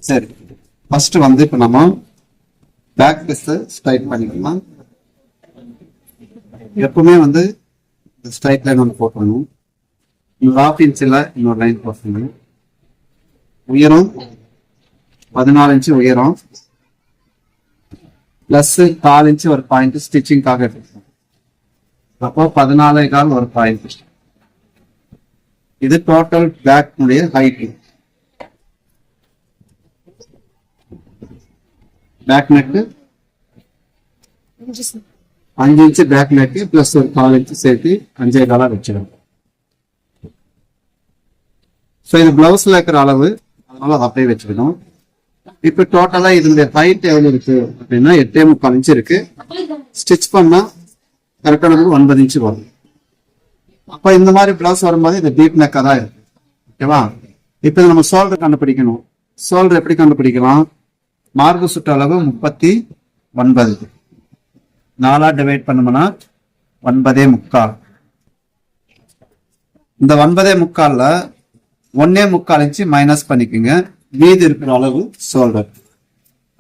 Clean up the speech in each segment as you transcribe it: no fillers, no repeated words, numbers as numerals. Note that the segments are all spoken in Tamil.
சரி, ஃபர்ஸ்ட் வந்து இப்ப நம்ம பேக் பீஸ் ஸ்ட்ரைட் பண்ணிக்கலாம். எப்பவுமே வந்து ஸ்ட்ரைட் லைன் ஒன்று போட்டணும். இன்னொரு 1/2 இன்ச்சில் இன்னொரு லைன் போட்டணும். உயரம் 14 இன்ச்சு உயரம் பிளஸ் 4 இன்ச்சு ஒரு பாயிண்ட் ஸ்டிச்சிங்காக எடுத்துக்கணும். அப்போ 14.25 ஒரு பாயிண்ட். இது டோட்டல் பேக் ஹைட். பேக் நெக்கு 5 இன்ச்சு பேக் நெக்கு பிளஸ் ஒரு 4 இன்ச்சு சேர்த்து 5.25 வச்சிடும். ஸோ இது பிளவுஸ்ல இருக்கிற அளவு, அதனால அதை அப்படியே வச்சுக்கணும். இப்ப டோட்டலா இதனுடைய ஹைட் எவ்வளவு இருக்கு அப்படின்னா 8.25 இன்ச்சு இருக்கு. ஸ்டிச் பண்ணா கரெக்டான 9 இன்ச்சு வரும். அப்ப இந்த மாதிரி பிளவுஸ் வரும்போது இது டீப் நெக்கா தான் இருக்கு. ஓகேவா? இப்ப நம்ம ஷோல்டர் கண்டுபிடிக்கணும். ஷோல்டர் எப்படி கண்டுபிடிக்கலாம்? மார்பு சுற்று அளவு 39. 4 டிவைட் பண்ணோம்னா 9.25. இந்த 9.25ல 1.25 இன்ச்சு மைனஸ் பண்ணிக்கோங்க. மீதி இருக்கிற அளவு ஷோல்டர்.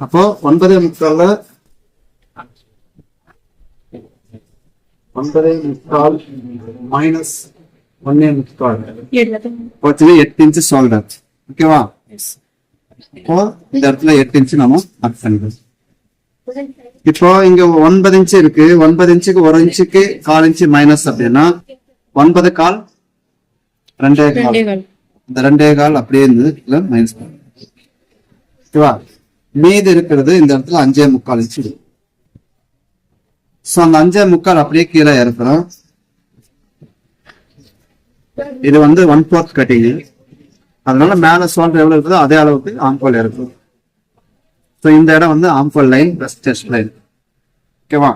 அப்போ 9.25ல 9.25 மைனஸ் 1.25 8 இன்ச்சு ஷோல்டர். ஓகேவா? இப்போ இந்த இடத்துல 8 இன்ச்சு நம்ம மார்க் பண்ணிக்கலாம். இப்போ இங்க 9 இன்ச்சு இருக்கு. 9 இன்ச்சுக்கு 1 இன்ச்சுக்கு 1/4 இன்ச்சு மைனஸ் அப்படின்னா 9.25 2.25. இந்த 2.25 அப்படியே இருந்தது மைனஸ். ஓகேவா? மீதி இருக்கிறது இந்த இடத்துல 5.25 இன்ச்சு. சோ அந்த 5.25 அப்படியே கீழே இறக்குறோம். இது வந்து 1/4 கட்டிங். அதனால மேல ஷோல்டர் எவ்வளவு இருக்குதோ அதே அளவுக்கு ஆம்கோல் இருக்கும். ஸோ இந்த இடம் வந்து ஆம்கோல் லைன் பிளஸ் செஸ்ட் லைன். ஓகேவா?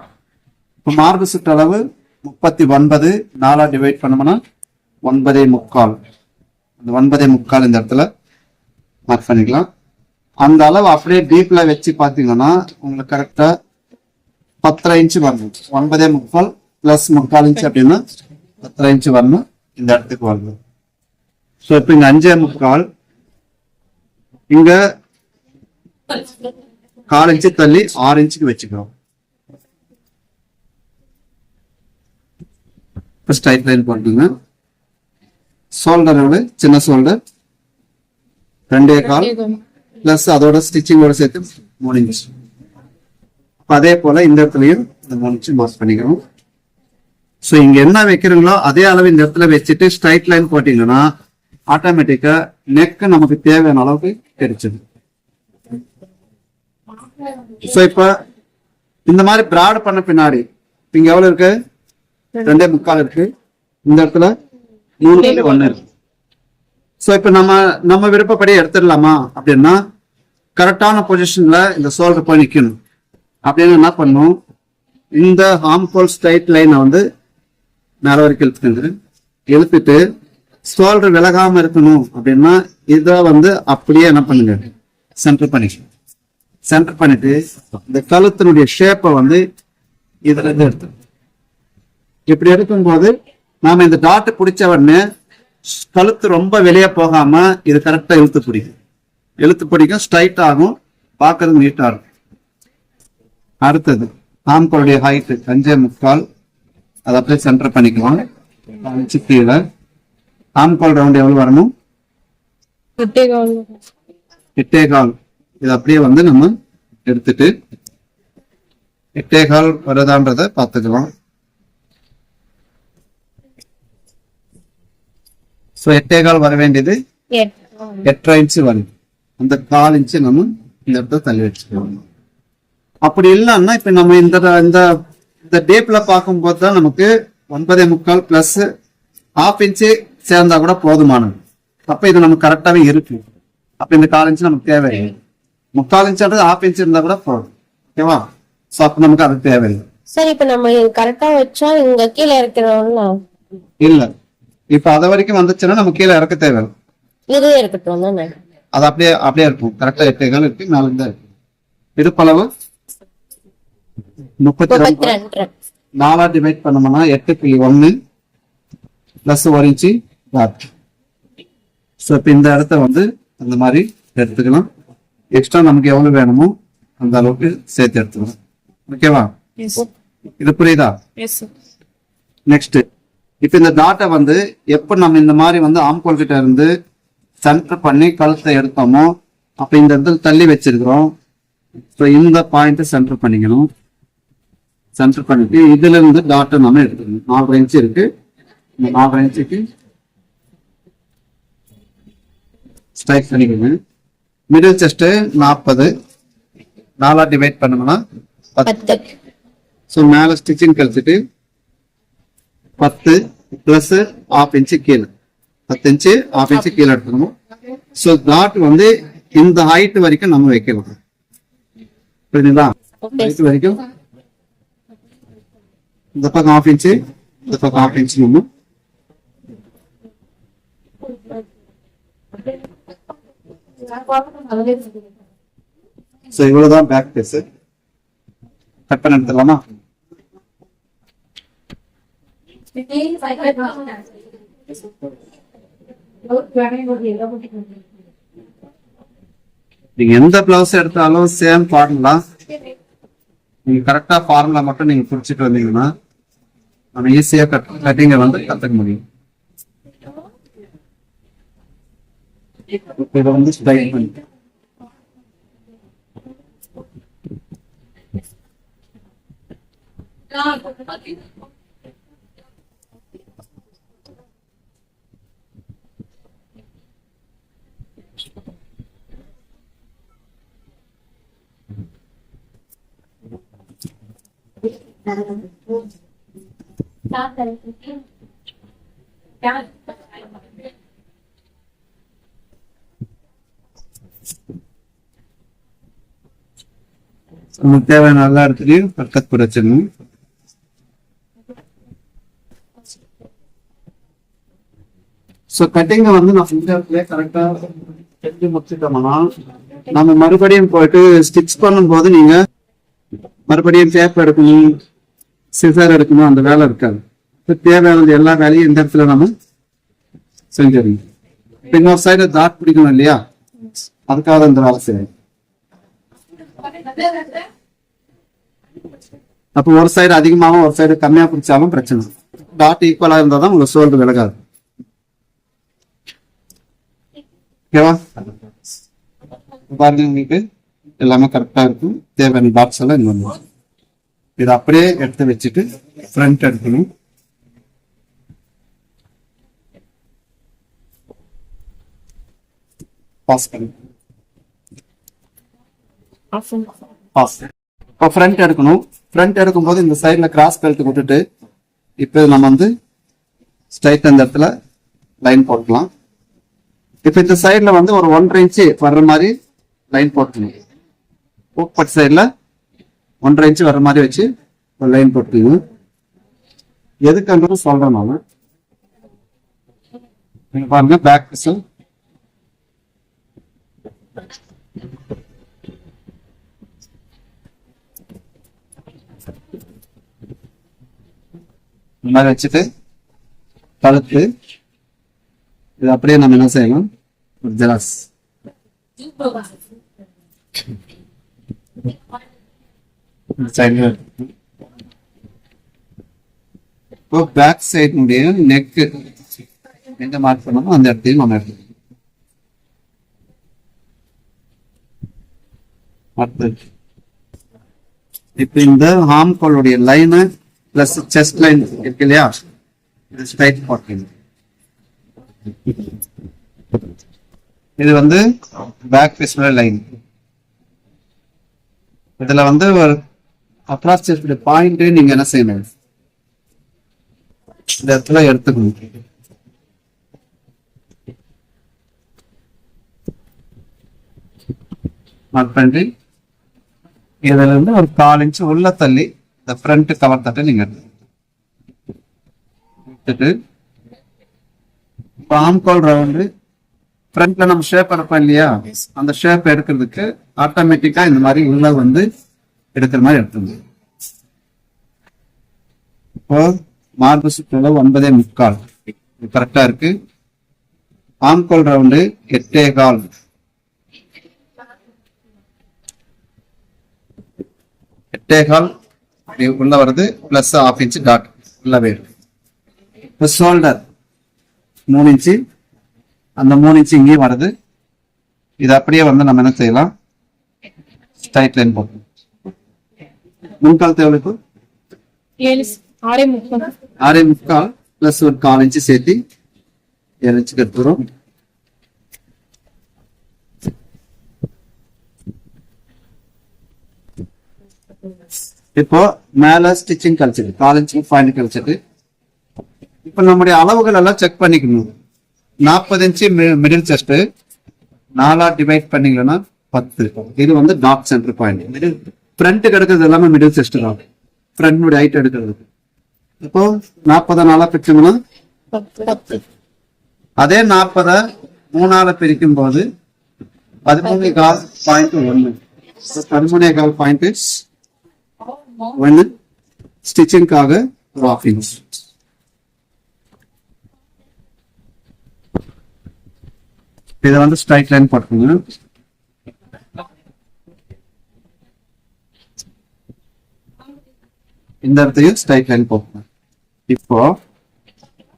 இப்போ மார்பு சுற்று அளவு 39. 4 டிவைட் பண்ணோம்னா 9.25. அந்த 9.25 இந்த இடத்துல மார்க் பண்ணிக்கலாம். அந்த அளவு அப்படியே டீப்ல வச்சு பாத்தீங்கன்னா உங்களுக்கு கரெக்டா 10.5 இன்ச்சு வரணும். 9.25 பிளஸ் 3/4 இன்ச்சு அப்படின்னா 10.5 இன்ச்சு வரணும். இந்த இடத்துக்கு வரணும். ஸோ இப்போ இங்க 5.25 இங்க 1/4 இன்ச்சு தள்ளி 6 இன்ச்சுக்கு வச்சுக்கிறோம். இப்போ ஸ்ட்ரைட் லைன் போட்டுங்க. ஷோல்டர் எவ்வளவு? சின்ன ஷோல்டர் 2.25 பிளஸ் அதோட ஸ்டிச்சிங்கோட சேர்த்து 3 இன்ச்சு. அதே போல இந்த இடத்துலயும் 3 இன்ச்சு மார்க் பண்ணிக்கிறோம். ஸோ இங்க என்ன வைக்கிறீங்களோ அதே அளவு இந்த இடத்துல வச்சுட்டு ஸ்ட்ரைட் லைன் போட்டீங்கன்னா ஆட்டோமேட்டிக்கா நெக் நமக்கு தேவையான அளவுக்கு கிடைச்சது. ஸோ இப்ப இந்த மாதிரி பிராட் பண்ண பின்னாடி இங்க எவ்வளவு இருக்கு? 2.25 இருக்கு. இந்த இடத்துல 3.1 இருக்கு. ஸோ இப்ப நம்ம விருப்பப்படி எடுத்துடலாமா அப்படின்னா கரெக்டான பொசிஷன்ல இந்த ஷோல்டர் போய் நிக்கணும். அப்படின்னு என்ன பண்ணும்? இந்த ஆம்கோல் ஸ்ட்ரைட் லைனை வந்து மேல வரைக்கும் இழுத்துட்டு ஷோல்டர் விலகாம இருக்கணும் அப்படின்னா இதை வந்து அப்படியே என்ன பண்ணுங்க? சென்டர் பண்ணிக்கணும். சென்டர் பண்ணிட்டு இந்த கழுத்தினுடைய ஷேப்பை வந்து இதுல இருந்து எடுத்து இப்படி எடுக்கும்போது நாம இந்த டாட் பிடிச்ச உடனே கழுத்து ரொம்ப வெளியே போகாம இது கரெக்டா இழுத்து பிடிக்கும். ஸ்ட்ரைட் ஆகும். பார்க்கறது நீட்டா இருக்கும். அடுத்தது ஆம்கோளுடைய ஹைட் 5.25. அதை அப்படியே சென்டர் பண்ணிக்கலாம். கீழே ஆம்கோல் ரவுண்ட் எவ்வளவு வரணும்? 8.25. இது அப்படியே வந்து நம்ம எடுத்துட்டு 8.25 வருதான்றத பாத்துக்கலாம். சோ 8.25 வர வேண்டியது 8.5 இன்ச்சு வரும். அந்த 1/4 இன்ச்சு நம்ம இந்த இடத்துல தள்ளி வச்சுக்கலாம். அப்படி இல்லைன்னா இப்ப நம்ம இந்த டேப்ல பார்க்கும்போது தான் நமக்கு 9.25 பிளஸ் 1/2 இன்ச்சு சேர்ந்தா கூட போதுமானது. அப்ப இது நமக்கு கரெக்டாவே இருக்கு. அப்ப இந்த 1/4 இன்ச்சு நமக்கு தேவையில்லை. 3/4 இன்ச்சுன்றது 1/2 இன்ச்சு இருந்தா கூட போதும். ஓகேவா? சோ அப்ப நமக்கு அது தேவையில்லை. சரி, இப்ப நம்ம கரெக்டா வச்சா இங்க கீழே இருக்கிறோம்ல இல்ல. இப்ப அத வரைக்கும் வந்துச்சுன்னா நம்ம கீழே இறக்க தேவையில்லை. இது இருக்கட்டும் தானே? அது அப்படியே இருக்கும். கரெக்டா 8.25 இருக்கு. 4 தான் இருக்கு. இடுப்பளவு 32. 4 டிவைட் பண்ணோம்னா 8.1 பிளஸ் 1 இன்ச்சு டாட். ஸோ இப்போ இந்த இடத்த வந்து அந்த மாதிரி எடுத்துக்கலாம். எக்ஸ்ட்ரா நமக்கு எவ்வளவு வேணுமோ அந்த அளவுக்கு சேர்த்து எடுத்துக்கலாம். ஓகேவா? இது புரியுதா? நெக்ஸ்ட், இப்ப இந்த டாட்டை வந்து எப்ப நம்ம இந்த மாதிரி வந்து ஆம்கோல் கிட்ட இருந்து சென்டர் பண்ணி கழுத்தை எடுத்தோமோ அப்ப இந்த இடத்துல தள்ளி வச்சிருக்கிறோம். ஸோ இந்த பாயிண்ட் சென்டர் பண்ணிக்கணும். சென்டர் பண்ணிட்டு இதுல இருந்து டாட்டை நம்ம எடுத்துக்கணும். 4 இன்ச்சு இருக்கு. இந்த 4 இன்ச்சுக்கு ஸ்ட்ரைக் பண்ணிக்கணும். மிடில் செஸ்ட் 40, 4 டிவைட் பண்ணோம்னா 10. ஸோ மேல ஸ்டிச்சிங் கழிச்சிட்டு 10 பிளஸ் 1/2 இன்ச்சு கீழே, 10 இன்ச்சு 1/2 இன்ச்சு கீழே எடுத்துக்கணும். ஸோ டாட் வந்து இந்த ஹைட் வரைக்கும் நம்ம வைக்கலாம். புரியுதுங்களா? ஹைட் வரைக்கும் இந்த பக்கம் 1/2 இன்ச்சு, இந்த பக்கம் 1/2 இன்ச்சு நம்ம இவ்வளவுதான் பேக் பீஸ். கட் பண்ணி எடுத்துடலாமா? நீங்க எந்த பிளவுஸ் எடுத்தாலும் சேம் ஃபார்முலா. நீங்க கரெக்டா ஃபார்முலா மட்டும் நீங்க புடிச்சிட்டு வந்தீங்கன்னா நம்ம ஈஸியா கட்டிங்க வந்து கத்துக்க முடியும். இதை வந்து ஸ்ட்ரைட் பண்ணி நமக்கு தேவையான எல்லா இடத்துலயும் கட் போட்டு வச்சிடணும். ஸோ கட்டிங்க வந்து நான் இந்த இடத்துல கரெக்டா செஞ்சு முடிச்சுட்டோம்னா நம்ம மறுபடியும் போயிட்டு ஸ்டிச் பண்ணும்போது நீங்க மறுபடியும் டேப் எடுக்கணும், சிசர் எடுக்கணும், அந்த வேலை இருக்காது. தேவையானது எல்லா வேலையும் இந்த இடத்துல நம்ம செஞ்சிடணும். இன்னொரு சைடு டாட் பிடிக்கணும் இல்லையா, அதுக்காக இந்த வேலை செய்யணும். அப்போ ஒரு சைடு அதிகமாகவும் ஒரு சைடு கம்மியா பிடிச்சாலும் பிரச்சனை. டாட் ஈக்குவலா இருந்தாதான் உங்க ஷோல்டர் விலகாது. ஓகேவா? பாருங்க, உங்களுக்கு எல்லாமே கரெக்டா இருக்கும். தேவையான டாட்ஸ் எல்லாம் இன்னொன்று இதை அப்படியே எடுத்து வச்சுட்டு ஃப்ரண்ட் எடுக்கணும். பாஸ் பண்ணி இப்போ ஃப்ரண்ட் எடுக்கணும். ஃப்ரண்ட் எடுக்கும் போது இந்த சைட்ல கிராஸ் பெல்ட் விட்டுட்டு இப்போ நம்ம வந்து ஸ்ட்ரைட் அந்த இடத்துல லைன் போட்டுக்கலாம். இப்போ இந்த சைட்ல வந்து ஒரு 1.5 இன்ச்சு வர்ற மாதிரி லைன் போட்டுக்கணும். போக்பட் சைட்ல 1.5 இன்ச்சு வர்ற மாதிரி வச்சு ஒரு லைன் போட்டுக்கணும். எதுக்குன்றது சொல்றேன் நான். நீங்க பாருங்க, பேக் பீஸ் இந்த மாதிரி வச்சுட்டு கழுத்து இது அப்படியே நம்ம என்ன செய்யணும், ஒரு ஜெராக்ஸ் இப்போ பேக் சைடுடைய நெக் எங்க மார்க் பண்ணணும் அந்த இடத்தையும் நம்ம எடுத்துக்கணும். இப்ப இந்த ஹார்ம்கோலுடைய லைனு பிளஸ் செஸ்ட் லைன் இருக்கு இல்லையா, இது ஸ்ட்ரைட் போட்டீங்க. இது வந்து பேக் பீஸ்ல லைன். இதுல வந்து ஒரு அப்ராக்ஸ் செஸ்ட் பாயிண்ட் நீங்க என்ன செய்யணும், இந்த இடத்துல எடுத்துக்கணும். மார்க் பண்ணி இதுல இருந்து ஒரு 1/4 இன்ச்சு உள்ள தள்ளி இந்த ஃப்ரண்ட் கவர் தட்டை நீங்க எடுத்துட்டு ஆம்கோல் ரவுண்டு ஃப்ரண்ட்ல நம்ம ஷேப் எடுப்போம் இல்லையா, அந்த ஷேப் எடுக்கிறதுக்கு ஆட்டோமேட்டிக்கா இந்த மாதிரி உள்ள வந்து எடுக்கிற மாதிரி எடுத்துங்க. இப்போ மார்பு சுற்றளவு 9.75 கரெக்டா இருக்கு. ஆம்கோல் ரவுண்டு 8.25. 8.25 அப்படி உள்ள வருது, பிளஸ் 1/2 இன்ச் டாட் உள்ளவே இருக்கு. இப்போ ஷோல்டர் 3 இன்ச்சு, அந்த 3 இன்ச்சு இங்கேயும் வருது. இது அப்படியே வந்து நம்ம என்ன செய்யலாம், ஸ்ட்ரைட் லைன் போட்டு முன்கால் தேவைக்கு 6.25 பிளஸ் ஒரு 1/4 இன்ச்சு சேர்த்து 7 இன்ச்சுக்கு எடுத்துரும். இப்போ மேல ஸ்டிச்சிங் கழிச்சிட்டு 1/4 இன்ச்சுக்கு பாயிண்ட் கழிச்சிட்டு இப்ப நம்முடைய அளவுகள் எல்லாம் செக் பண்ணிக்கணும். 40 இன்ச்சு மிடில் செஸ்ட் 4 டிவைட் பண்ணீங்கன்னா 10. இது வந்து dot centre point. Middle front எடுக்கிறது எல்லாமே மிடில் செஸ்ட் தான், ஃப்ரண்ட் ஹைட் எடுக்கிறது. இப்போ 40 4 பிரிச்சோம்னா 10. அதே 40 3 பிரிக்கும் போது 13.1. 13.1 ஒன்னு ஸ்டிச்சிங்காக 1/2 இன்ச். இதை வந்து ஸ்ட்ரைட் லைன் போட்டுக்கோங்க. இந்த இடத்தையும் ஸ்ட்ரைட் லைன் போட்டுக்கோங்க. இப்போ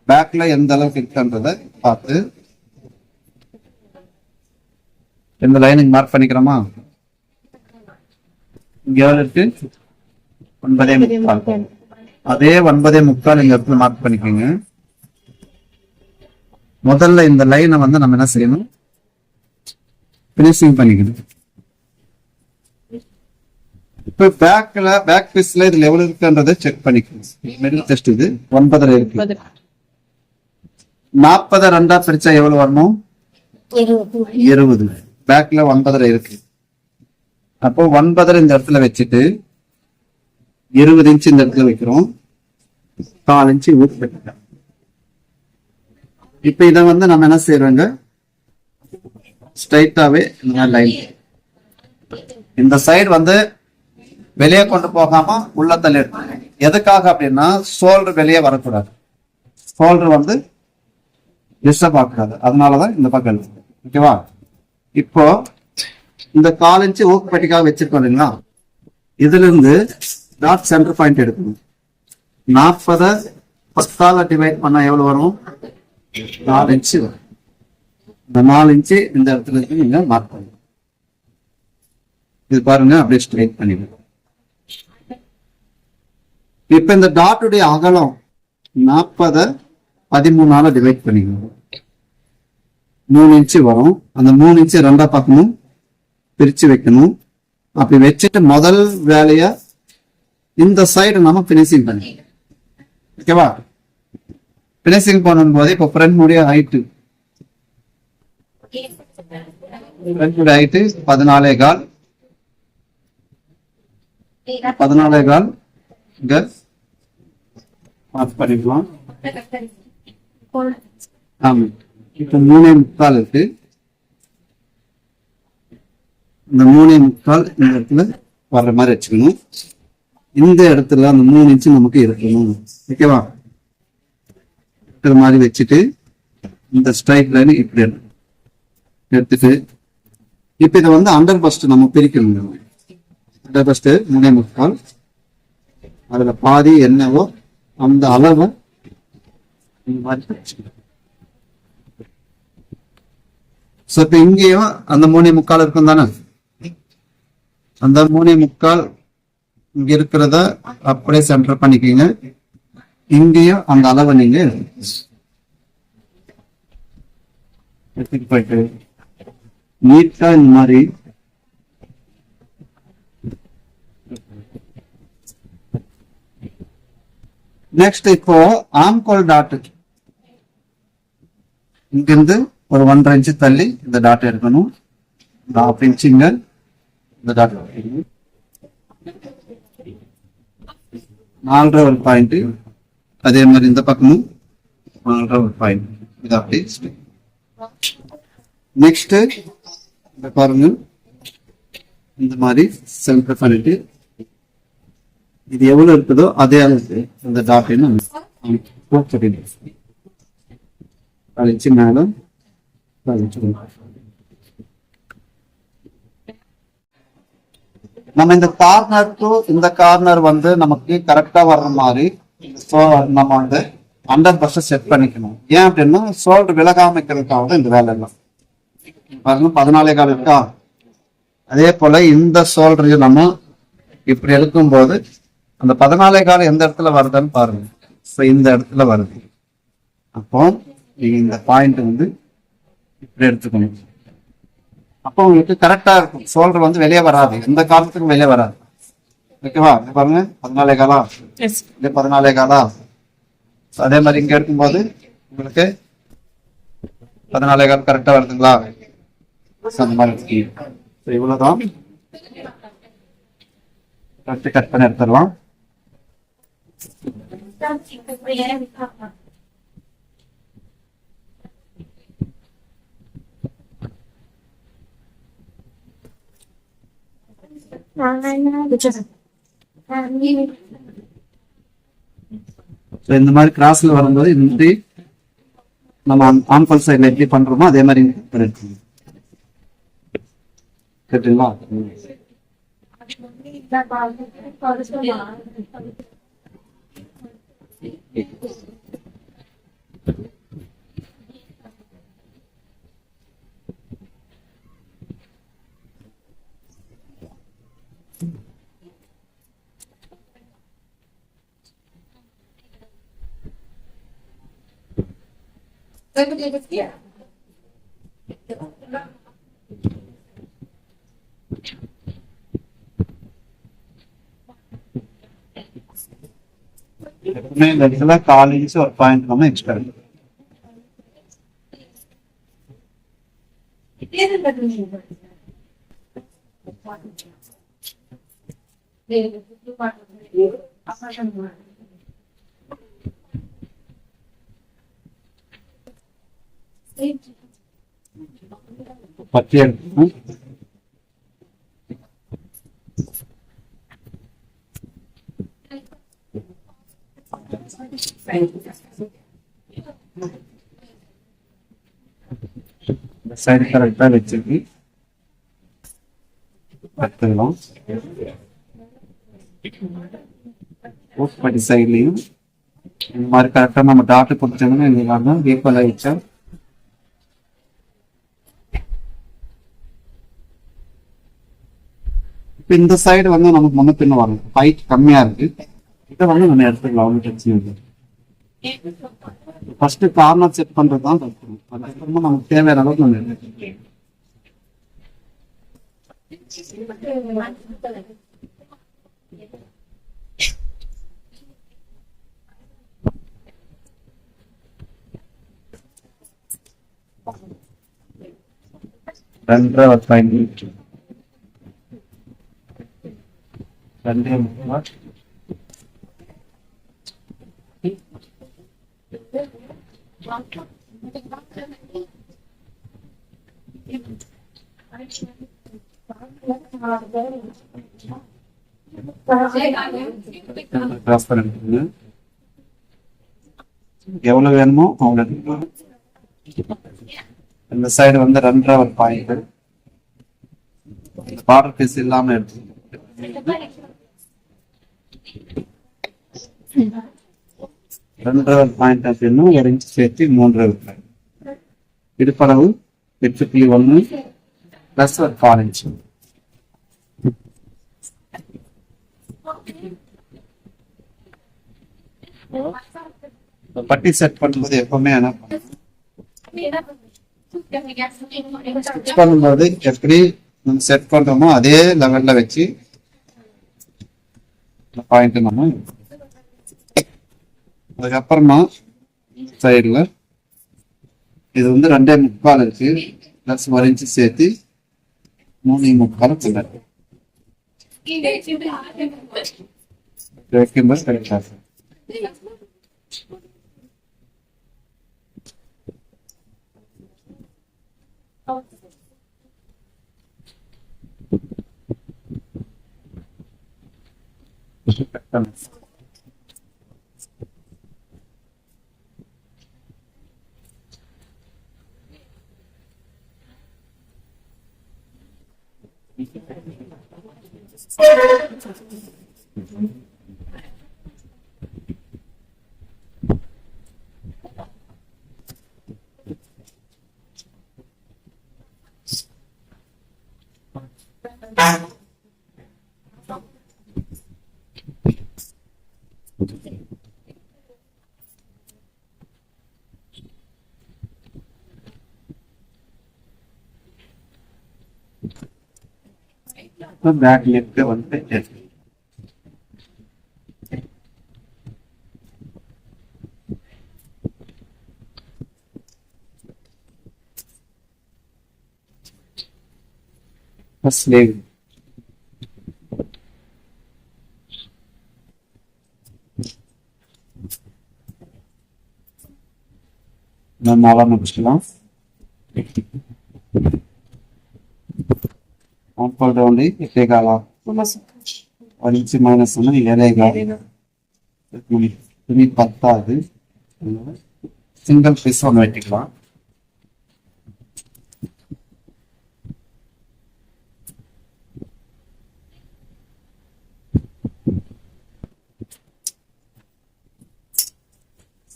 பேக்ல எந்த அளவுக்கு இருக்குன்றத பார்த்து இந்த லைனிங் மார்க் பண்ணிக்கிறோமா? இங்க எவ்வளவு இருக்கு? 9.25. அதே 9.25 இந்த இடத்துல மார்க் பண்ணிக்கோங்க. முதல்ல இந்த லைனை வந்து நம்ம என்ன செய்யணும், பினிஷிங் பண்ணிக்கணும். இப்ப பேக் பீஸ்ல இதுல எவ்வளவு இருக்குன்றதை செக் பண்ணிக்கணும். மிடில் டெஸ்ட் இது 9 இருக்கு. 40 2 பிரிச்சா எவ்வளவு வரணும்? 20. பேக்ல 9 இருக்கு. அப்போ 9 இந்த இடத்துல வச்சுட்டு 20 இன்ச்சு இந்த இடத்துல வைக்கிறோம். 1/4 இன்ச்சு ஊக்கு வைக்கிறோம். இப்ப இதை வந்து நம்ம என்ன செய்யறோங்க, ஸ்ட்ரைட்டாவே இந்த லைன் இந்த சைடு வந்து வெளியே கொண்டு போகாம உள்ள தள்ளி எடுக்கணும். எதுக்காக அப்படின்னா ஷோல்டர் வெளியே வரக்கூடாது, ஷோல்டர் வந்து டிஸ்டர்ப் ஆகக்கூடாது. அதனாலதான் இந்த பக்கம் இருக்கு. ஓகேவா? இப்போ இந்த 1/4 இன்ச்சு ஊக்கு பெட்டிக்காக வச்சிருக்கோம் இல்லைங்களா, இதுல இருந்து டாட் சென்டர் பாயிண்ட் எடுக்கணும். 40 10 டிவைட் பண்ணா எவ்வளவு வரும்? 4 இன்ச்சு வரும். இந்த 4 இன்ச்சு இந்த இடத்துல இருக்கு, நீங்க மார்க் பண்ணுங்க. இது பாருங்க, அப்படியே ஸ்ட்ரைட் பண்ணிடுங்க. இப்ப இந்த டாட்டுடைய அகலம் 40 13 டிவைட் பண்ணிக்கணும். 3 இன்ச்சு வரும். அந்த 3 இன்ச்சு 2 பக்கமும் பிரிச்சு வைக்கணும். அப்படி வச்சுட்டு முதல் வேலைய இந்த சைடு நம்ம பினிஷிங் பண்ணிக்கணும். ஓகேவா? பினிஷிங் பண்ணும்போது இப்ப ஃப்ரண்ட் உடைய ஹைட்டு 14.25 14.25 இங்க மார்க் பண்ணிக்கலாம். ஆமா, இப்ப 3.25 இருக்கு. இந்த 3.25 இந்த இடத்துல வர்ற மாதிரி வச்சுக்கணும். இந்த இடத்துல அந்த 3 இன்ச்சு நமக்கு இருக்கணும். ஓகேவா? மாதிரி வச்சுட்டு இந்த ஸ்ட்ரைட் லைன் இப்படி எடுத்துட்டு இப்ப இதை வந்து அண்டர் பஸ்ட் நம்ம பிரிக்கணும். அண்டர் பஸ்ட் 3.25, அதுல பாதி என்னவோ அந்த அளவை இந்த மாதிரி பிரிச்சுக்கணும். சோ இப்ப இங்கேயும் அந்த 3.25 இருக்கும் தானே, அந்த 3.25 இங்க இருக்கிறத அப்படியே சென்டர் பண்ணிக்கீங்க. இங்கேயும் அந்த அளவை நீங்க எடுத்துட்டு போயிட்டு நீட்டா இந்த மாதிரி நெக்ஸ்ட் இப்போ ஆம்கோல் டாட் இங்கிருந்து ஒரு 1.5 இன்ச்சு தள்ளி இந்த டாட் எடுக்கணும். 1/2 இன்ச்சு இங்க இந்த டாட் 4.5 ஒரு பாயிண்ட். அதே மாதிரி இந்த பக்கமும் 4.5 ஒரு பாயிண்ட். இது அப்படி நெக்ஸ்ட் இந்த பாருங்க, இந்த மாதிரி சென்டர் பண்ணிட்டு இது எவ்வளவு இருக்குதோ அதே அளவுக்கு இந்த டாட் கழிச்சு மேலும் நம்ம இந்த கார்னர் டு இந்த கார்னர் வந்து நமக்கு கரெக்டா வர்ற மாதிரி நம்ம வந்து அண்டர் பஸ்ட் செட் பண்ணிக்கணும். ஏன் அப்படின்னா ஷோல்டர் விலகாம இருக்கிறதுக்காக தான் இந்த வேலை எல்லாம். பாருங்க 14 கால் இருக்கா. அதே போல இந்த ஷோல்டரையும் நம்ம இப்படி எடுக்கும்போது அந்த 14 கால் எந்த இடத்துல வருதுன்னு பாருங்க. இந்த இடத்துல வருது. அப்போ நீங்க இந்த பாயிண்ட் வந்து இப்படி எடுத்துக்கணும். அப்போ உங்களுக்கு கரெக்டா இருக்கும். ஷோல்டர் வந்து வெளியே வராது, எந்த காலத்துக்கும் வெளியே வராது. ஓகேவா? பாருங்க 14 காலா, இது 14 காலா. அதே மாதிரி இங்க இருக்கும்போது உங்களுக்கு 14 கால் கரெக்டா வருதுங்களா? அந்த மாதிரி இவ்வளவுதான். கட் பண்ணி எடுத்துடலாம். இந்த மாதிரி கிராஸ்ல வரும்போது இந்த நம்ம ஆன்கோல் சைட்ல எப்படி பண்றோமோ அதே மாதிரி கேட்டுங்களா? எப்பவுமே இந்த இடத்துல 1/4 இன்ச் ஒரு பாயிண்ட் நம்ம எக்ஸ்ட்ரா பத்தி எடுக்கணும். சைடு கரெக்டா வச்சிருக்கு கத்துக்கலாம். படி சைட்லயும் இந்த மாதிரி கரெக்டா நம்ம டாட்டு கொடுத்தோம்னா இல்லாம ஈக்குவல் ஆயிடுச்சா. இப்ப இந்த சைடு வந்து நமக்கு முன்ன பின்ன வரும், ஹைட் கம்மியா இருக்கு. இதை வந்து நம்ம எடுத்துக்கலாம், ஒன்றும் பிரச்சனை இல்லை. ஃபர்ஸ்ட் கார்னர் செட் பண்றதுதான் தப்பு. அதுக்கப்புறமா நமக்கு தேவையான அளவுக்கு நம்ம எடுத்துக்கலாம். ரெண்டரை பாயிண்ட் 2.3 கிராஸ் பண்ணிட்டு எவ்வளவு வேணுமோ அவ்வளவு. இந்த சைடு வந்து 2.5 பாயிண்ட் பார்டர் பீஸ் இல்லாம எடுத்து 2.5 பாயிண்ட் அப்படின்னா 1 இன்ச் சேர்த்து 3.5 இடுப்பளவு 8.1 பிளஸ் ஒரு 4 இன்ச். பட்டி செட் பண்ணும்போது எப்பவுமே என்ன ஸ்டிச் பண்ணும்போது எப்படி நம்ம செட் பண்றோமோ அதே லெவல்ல வச்சு பாயிண்ட் நம்ம அதுக்கப்புறமா சைடுல இது வந்து 2.25 இருக்கு பிளஸ் 1 இன்ச் சேர்த்து 3.25 வைக்கும்போது கிடைக்காது. பேக் லெஃப்ட் வந்து ஸ்லீவ் நாலா முடிச்சுக்கலாம். ஆம்பால் ரவுண்டு எட்டேகாலா, ஒரு இன்ச்சு மைனஸ் ஒன்று ஏழேகால். துணி பத்தாது, சிங்கிள் பீஸ் ஒன்று வெட்டிக்கலாம்.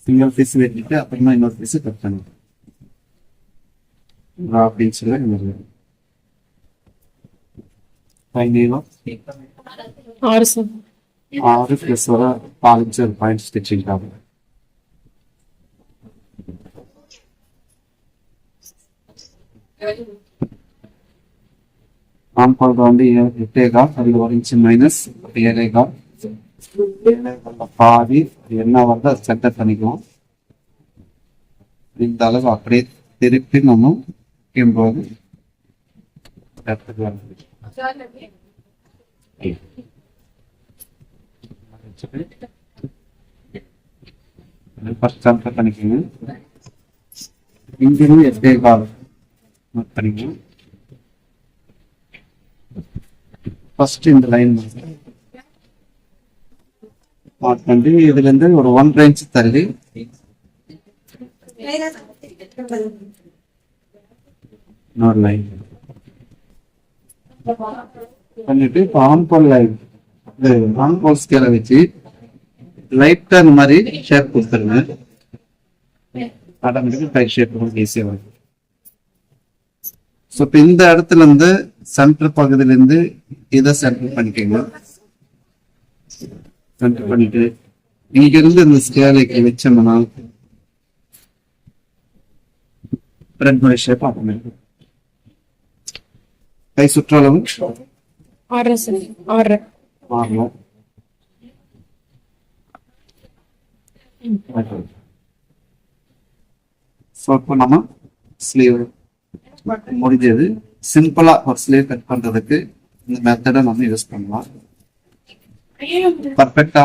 சிங்கிள் பீஸ் வெட்டிட்டு அப்புறமா இன்னொரு பீஸ் கட் பண்ணுவோம். அப்படின்னு சொல்லி 6 plus ஒரு 4 inch பாயிண்ட் ஸ்டிச்சிங் ஆகும். ஆம்பால் வந்து 8.25, அதில் 1 inch மைனஸ் 7.25. பாதி என்ன வந்து அது சென்டர் பண்ணிக்குவோம். இந்த அளவு அப்படியே திருப்பி நம்ம வைக்கும்போது சென்டர் பண்ணிக்கோங்க. இங்கிருந்து 8.25 பண்ணிக்கணும். ஃபர்ஸ்ட் இந்த லைன் மார்க் பண்ணி இதுல இருந்து ஒரு 1 inch தள்ளி இன்னொரு லைன் பண்ணிட்டு இப்போ ஆம்பால் லைன் ஆம்பால் ஸ்கேலை வச்சு லைட்டா இந்த மாதிரி ஷேப் கொடுத்துருங்க. ஆட்டோமேட்டிக்கா கை ஷேப் ஈஸியா வரும். ஸோ இப்போ இந்த இடத்துல இருந்து சென்டர் பகுதியில இருந்து இதை சென்டர் பண்ணிக்கோங்க. சென்டர் பண்ணிட்டு இங்க இருந்து இந்த ஸ்கேலைக்கு வச்சோம்னா ரெண்டு ஷேப் ஆட்டோமேட்டிக். கை சுற்றளவு 6 ஆகும். ஸோ இப்போ நம்ம ஸ்லீவ் முடிஞ்சது. சிம்பிளா ஒரு ஸ்லீவ் கட் பண்றதுக்கு இந்த மெத்தடை நம்ம யூஸ் பண்ணலாம். பர்ஃபெக்டா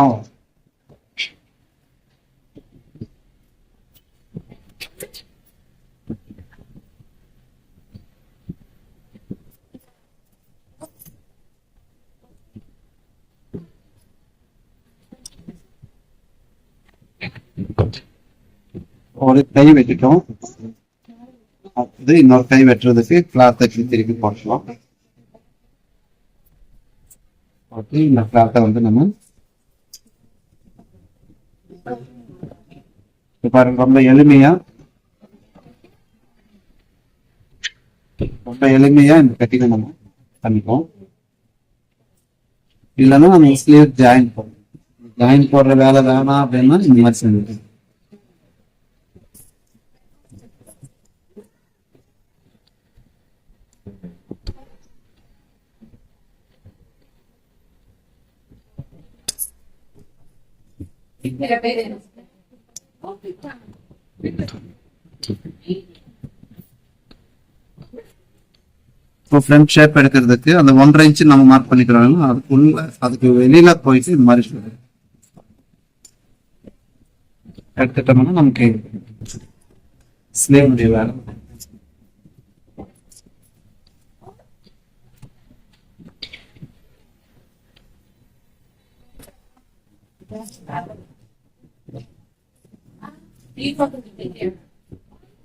ஒரு கை வெட்டிட்டோம். அது இன்னொரு கை வெட்டுறதுக்கு கிளாத்தை திருப்பி போடலாம். ஓகே, இந்த கிளாத்தை வந்து நம்ம பாருங்க ரொம்ப எளிமையா இந்த கட்டிங்க நம்ம பண்ணிப்போம். இல்லைன்னா நம்ம ஸ்லீவ் ஜாயின் போடுற வேலை வேணாம் அப்படின்னா இந்த மாதிரி செஞ்சுக்கணும். ஃப்ரண்ட் ஷேப் எடுக்கிறதுக்கு அந்த 1.5 inch நம்ம மார்க் பண்ணிக்கிறோம். அதுக்கு வெளியில போயிட்டு இந்த மாதிரி எடுத்துட்டோம்னா நமக்கு ஸ்லீவ் முடிய வேலை.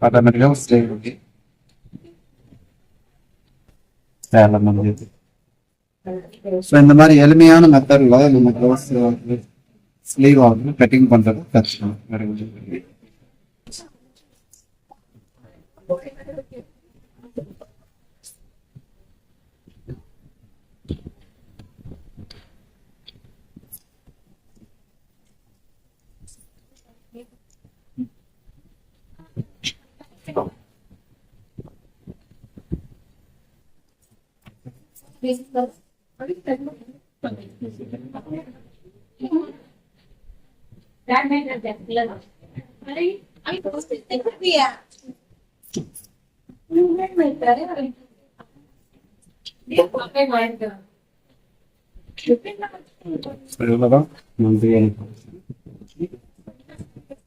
ஆட்டோமேட்டிக்கா ஸ்லீவ் வேலை முடிஞ்சது. ஸோ இந்த மாதிரி எளிமையான மெத்தட்ல நம்ம க்ளோஸ் ஸ்லீவ் ஆகுது கட்டிங் பண்றது கற்றுக்கணும். வேற ஒண்ணும் இல்லை. இவ்வளவுதான் நன்றி.